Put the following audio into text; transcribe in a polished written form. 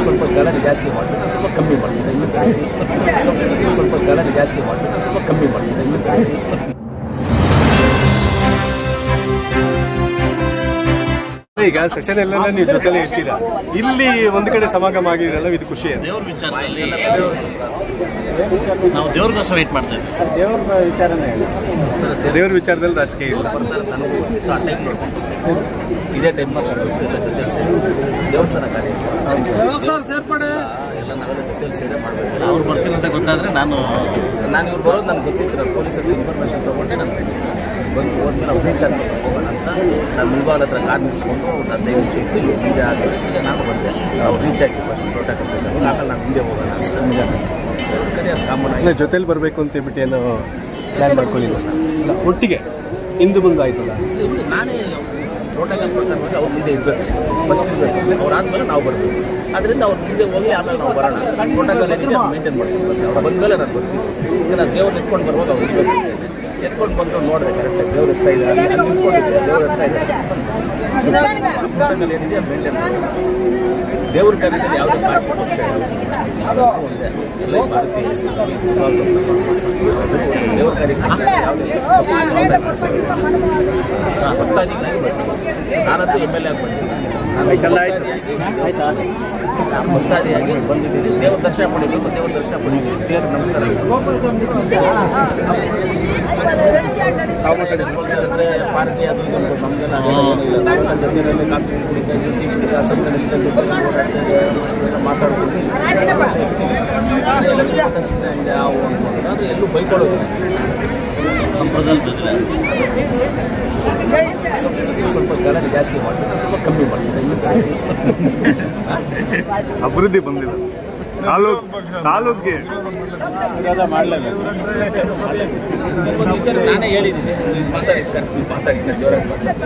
ಸ್ವಲ್ಪ ಗಲಾಟೆ ಜಾಸ್ತಿ ಮಾಡ್ತೀನಿ, ನಾನು ಸ್ವಲ್ಪ ಕಮ್ಮಿ ಮಾಡ್ತೀನಿ ಅಷ್ಟೇ. ಸ್ವಲ್ಪ ಗಲಾಟೆ ಜಾಸ್ತಿ ಮಾಡ್ತೀನಿ, ನಾನು ಸ್ವಲ್ಪ ಕಮ್ಮಿ ಮಾಡ್ತೀನಿ ಅಷ್ಟೇ. ಈಗ ಸೆಷನ್ ಎಲ್ಲ ನೀವು ಜೊತೆಲೆ ಇರ್ತೀರಾ, ಇಲ್ಲಿ ಒಂದು ಕಡೆ ಸಮಾಗಮ ಆಗಿರಲ್ಲ, ಇದು ಖುಷಿ. ದೇವ್ರ ವಿಚಾರದಲ್ಲಿ ನಾವು ದೇವ್ರಿಗೋಸ್ಕರ ವೇಟ್ ಮಾಡ್ತಾ ಇದ್ದೀವಿ. ದೇವ್ರ ವಿಚಾರನೇ ದೇವ್ರ ವಿಚಾರದಲ್ಲಿ ರಾಜಕೀಯ ಇಲ್ಲ. ಇದೇ ಟೈಮ್ ದೇವಸ್ಥಾನ ಕಾರ್ಯ ಸೇರ್ಪಡೆ ಎಲ್ಲ ನಾವೆಲ್ಲ ಜೊತೆಲಿ ಸೇರೆ ಮಾಡಬೇಕು. ಅವ್ರು ಬರ್ತೀನಿ ಅಂತ ಗೊತ್ತಾದ್ರೆ ನಾನು ಇವ್ರು ಬರೋದು ನನಗೆ ಗೊತ್ತಿತ್ತು. ನಾನು ಪೊಲೀಸರಿಗೆ ಇನ್ಫಾರ್ಮೇಷನ್ ತೊಗೊಂಡೆ ನಾನು ಬಂದು ಹೋದ್ಮೇಲೆ ಅವ್ರು ರೀಚ್ ಆಗಿ ಹೋಗೋಣ ಅಂತ ನಾನು ಮುಲ್ಬಾಲ್ ಹತ್ರ ಕಾರ್ ನಿಲ್ಲಿಸ್ಕೊಂಡು ಒಂದು 15 ನಿಮಿಷ ಇತ್ತು. ಇವ್ರು ಮುಂದೆ ಆಗಿ ನಾನು ಬಂದೆ. ಅವ್ರು ರೀಚ್ ಆಗಿ ಫಸ್ಟ್ ಪ್ರೊಟೆಕ್ಟ್ ಆಮೇಲೆ ನಾನು ಹಿಂದೆ ಹೋಗೋಣ ಅಂತ ಅದು ಕಾಮನ್. ಜೊತೆಲಿ ಬರಬೇಕು ಅಂತ ಹೇಳ್ಬಿಟ್ಟು ಏನೋ ಪ್ಲಾನ್ ಮಾಡ್ಕೊಳ್ಳಿಲ್ಲ ಸರ್? ಒಟ್ಟಿಗೆ ಹಿಂದೆ ಮುಂದೆ ಆಯ್ತಲ್ಲ, ನಾನೇ ಪ್ರೋಟೋಕಾಲ್ ಪ್ರಕಾರ ಅವ್ರ ಮುಂದೆ ಇರಬೇಕು, ಫಸ್ಟ್ ಇರಬೇಕು. ಅವ್ರಾದ್ಮೇಲೆ ನಾವು ಬರಬೇಕು. ಅದರಿಂದ ಅವ್ರ ಮುಂದೆ ಹೋಗಿ ಆಮೇಲೆ ನಾವು ಬರೋಣ. ಪ್ರೋಟೋಕಾಲ್ ಏನಿದೆ ಮೇಂಟೈನ್ ಮಾಡ್ತೀವಿ. ಅವ್ರು ಬಂದಮೇಲೆ ನಾನು ಬರ್ತೀನಿ. ಈಗ ನಾನು ದೇವ್ರನ್ನ ಎತ್ಕೊಂಡು ಬರುವಾಗ ಅವ್ರು ಇರಬೇಕು. ಎತ್ಕೊಂಡು ಬಂದು ನೋಡಿದೆ ಕರೆಕ್ಟಾಗಿ ದೇವ್ರು ಎತ್ತಾ ಇದೆ, ಅಲ್ಲಿ ನಿಂತ್ಕೊಂಡಿದ್ದೆ, ದೇವ್ರು ಎತ್ತಾ ಇದೆ. ಪ್ರೋಟೋಕಾಲ್ ಏನಿದೆ ಮೇಂಟೈನ್ ಮಾಡ್ತೀವಿ. ದೇವ್ರ ಕಾರ್ಯದಲ್ಲಿ ಯಾವುದೇ ಪಾರ್ಟಿ ಪಕ್ಷ ಒಂದೇ ಎಲ್ಲ ಭಾರತೀಯ ದೇವ್ರ ಕಾರ್ಯಕ್ಕೆ ಯಾವುದೇ ಭಕ್ತಾದಿಗಳಾಗಿ ಬರ್ತೀವಿ. ನಾನಂತೂ MLA ಆಗಿ ಬಂದಿದ್ದೀನಿ. ನಾನು ಭಕ್ತಾದಿಯಾಗಿ ಬಂದಿದ್ದೀನಿ. ದೇವ್ರ ದರ್ಶನ ಪಡಿಬೇಕು, ದೇವ್ರ ದರ್ಶನ ಪಡಿಬೇಕು, ದೇವ್ರ ನಮಸ್ಕಾರ. ಅಂದರೆ ಪಾರ್ಟಿ ಅದು ಇದು ನಮಗೆಲ್ಲ ಏನಿಲ್ಲ. ಜೊತೆಯಲ್ಲಿ ಕಾಫಿ ಕುಡಿಕ ಅಸೆಂಬ್ಲಿಯಲ್ಲಿ ಮಾತಾಡ್ಕೊಂಡು ಯಾವ ಅದು ಎಲ್ಲೂ ಬೈಕೊಳ್ಳೋದು ಸಂಪ್ರದಾಯದಲ್ಲಿ ಸ್ವಲ್ಪ ಗಲಾಟೆ ಜಾಸ್ತಿ ಮಾಡ್ತೀನಿ, ನಾನು ಸ್ವಲ್ಪ ಕಮ್ಮಿ ಮಾಡ್ತೀನಿ ಅಷ್ಟೇ. ಅಭಿವೃದ್ಧಿ ಬಂದಿಲ್ಲ ತಾಲೂಕಿಗೆ ವಿರೋಧ ಮಾಡಲೇಬೇಕು. ನಾನೇ ಹೇಳಿದ್ದೀನಿ, ಮಾತಾಡಿದ್ದೆ ಜೋರಾಗಿ ಮಾತಾಡಿ.